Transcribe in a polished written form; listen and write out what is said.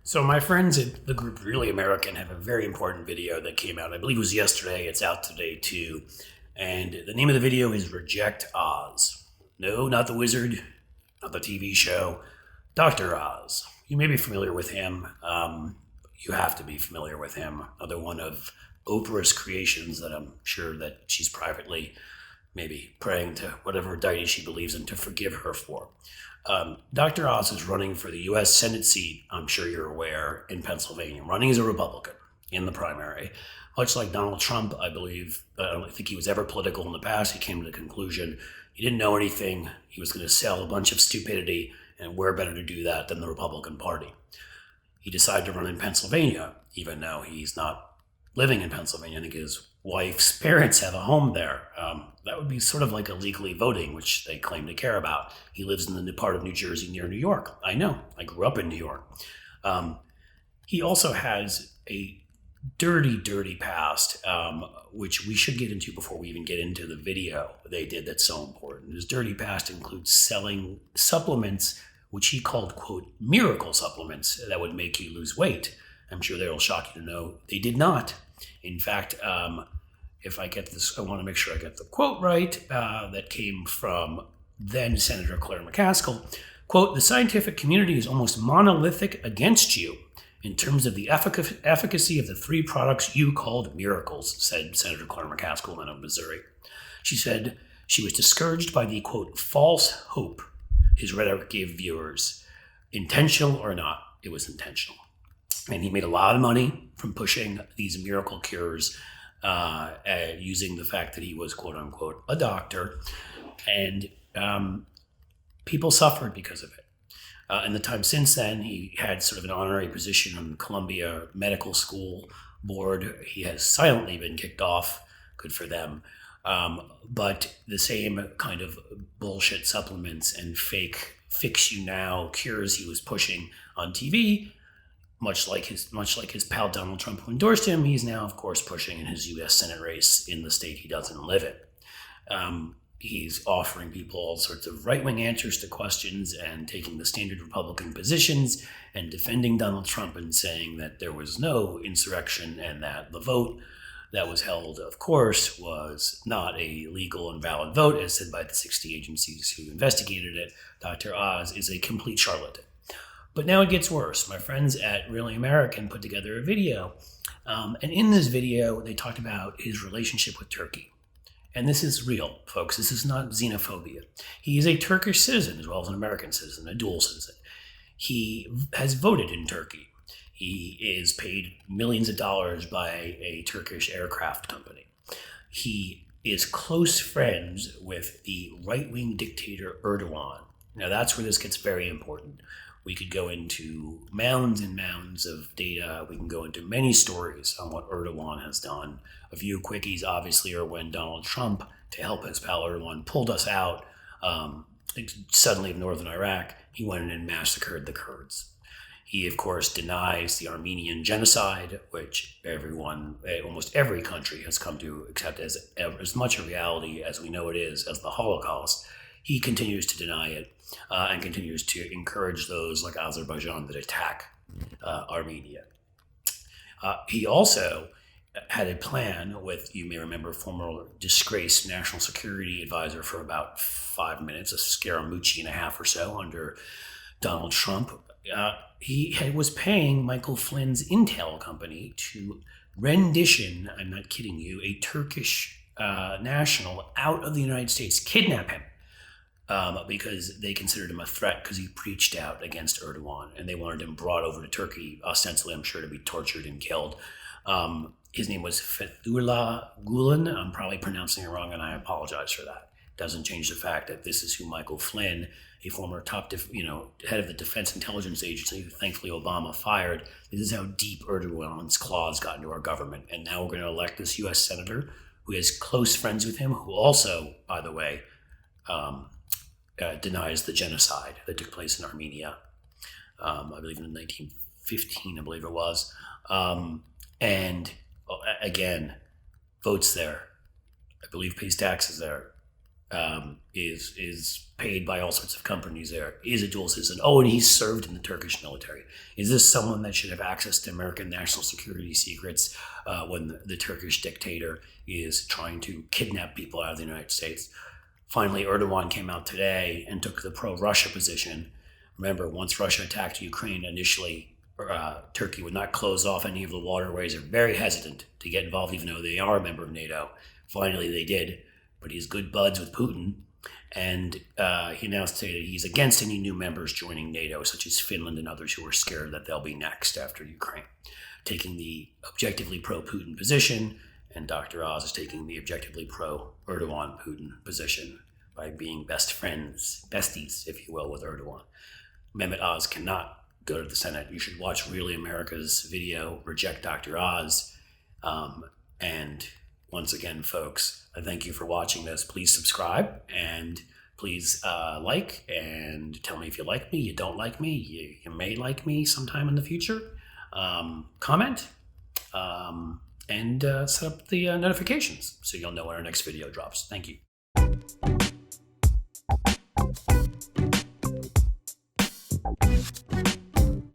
So my friends at the group Really American have a very important video that came out. I believe it was yesterday. It's out today too. And the name of the video is Reject Oz. No, not the wizard, not the TV show. Dr. Oz. You may be familiar with him. You have to be familiar with him. Another one of Oprah's creations that I'm sure that she's privately maybe praying to whatever deity she believes in to forgive her for. Dr. Oz is running for the U.S. Senate seat, I'm sure you're aware, in Pennsylvania, running as a Republican in the primary. Much like Donald Trump, I believe, I don't think he was ever political in the past. He came to the conclusion he didn't know anything. He was going to sell a bunch of stupidity, and where better to do that than the Republican Party. He decided to run in Pennsylvania, even though he's not living in Pennsylvania. I think his wife's parents have a home there. That would be sort of like illegally voting, which they claim to care about. He lives in the part of New Jersey near New York. I know. I grew up in New York. He also has a dirty, dirty past, which we should get into before we even get into the video they did that's so important. His dirty past includes selling supplements, which he called, quote, miracle supplements that would make you lose weight. I'm sure that'll shock you to know they did not. In fact, if I get this, I want to make sure I get the quote right, that came from then Senator Claire McCaskill. Quote, "The scientific community is almost monolithic against you in terms of the efficacy of the three products you called miracles," said Senator Claire McCaskill of Missouri. She said she was discouraged by the, quote, false hope his rhetoric gave viewers. Intentional or not, it was intentional. And he made a lot of money from pushing these miracle cures, using the fact that he was, quote unquote, a doctor. And people suffered because of it. In the time since then, he had sort of an honorary position on the Columbia Medical School board. He has silently been kicked off. Good for them. But the same kind of bullshit supplements and fake fix you now cures he was pushing on TV, much like his pal Donald Trump, who endorsed him, he's now, of course, pushing in his U.S. Senate race in the state he doesn't live in. He's offering people all sorts of right-wing answers to questions and taking the standard Republican positions and defending Donald Trump and saying that there was no insurrection and that the vote that was held, of course, was not a legal and valid vote, as said by the 60 agencies who investigated it. Dr. Oz is a complete charlatan. But now it gets worse. My friends at Really American put together a video. And in this video, they talked about his relationship with Turkey. And this is real, folks. This is not xenophobia. He is a Turkish citizen as well as an American citizen, a dual citizen. He has voted in Turkey. He is paid millions of dollars by a Turkish aircraft company. He is close friends with the right-wing dictator Erdogan. Now that's where this gets very important. We could go into mounds and mounds of data. We can go into many stories on what Erdogan has done. A few quickies, obviously, are when Donald Trump, to help his pal Erdogan, pulled us out suddenly of northern Iraq. He went in and massacred the Kurds. He, of course, denies the Armenian genocide, which almost every country has come to accept as much a reality as we know it is as the Holocaust. He continues to deny it and continues to encourage those like Azerbaijan that attack Armenia. He also had a plan with, you may remember, former disgraced national security advisor for about 5 minutes, a scaramucci and a half or so under Donald Trump. He was paying Michael Flynn's intel company to rendition, I'm not kidding you, a Turkish national out of the United States, kidnap him. Because they considered him a threat because he preached out against Erdogan, and they wanted him brought over to Turkey, ostensibly, I'm sure, to be tortured and killed. His name was Fethullah Gulen. I'm probably pronouncing it wrong, and I apologize for that. Doesn't change the fact that this is who Michael Flynn, a former top, head of the Defense Intelligence Agency, who thankfully Obama fired. This is how deep Erdogan's claws got into our government, and now we're going to elect this U.S. senator who has close friends with him, who also, by the way, denies the genocide that took place in Armenia, I believe in 1915, I believe it was. Again, votes there. I believe pays taxes there. is paid by all sorts of companies there, is a dual citizen. Oh, and he's served in the Turkish military. Is this someone that should have access to American national security secrets when the Turkish dictator is trying to kidnap people out of the United States? Finally, Erdogan came out today and took the pro-Russia position. Remember, once Russia attacked Ukraine initially, Turkey would not close off any of the waterways. They're very hesitant to get involved, even though they are a member of NATO. Finally, they did, but he's good buds with Putin. And he announced today that he's against any new members joining NATO, such as Finland and others who are scared that they'll be next after Ukraine, taking the objectively pro-Putin position. And Dr. Oz is taking the objectively pro-Erdogan Putin position by being best friends, besties, if you will, with Erdogan. Mehmet Oz cannot go to the Senate. You should watch Really America's video, Reject Dr. Oz. And once again, folks, I thank you for watching this. Please subscribe and please like and tell me if you like me, you don't like me, you may like me sometime in the future. Comment and set up the notifications so you'll know when our next video drops. Thank you.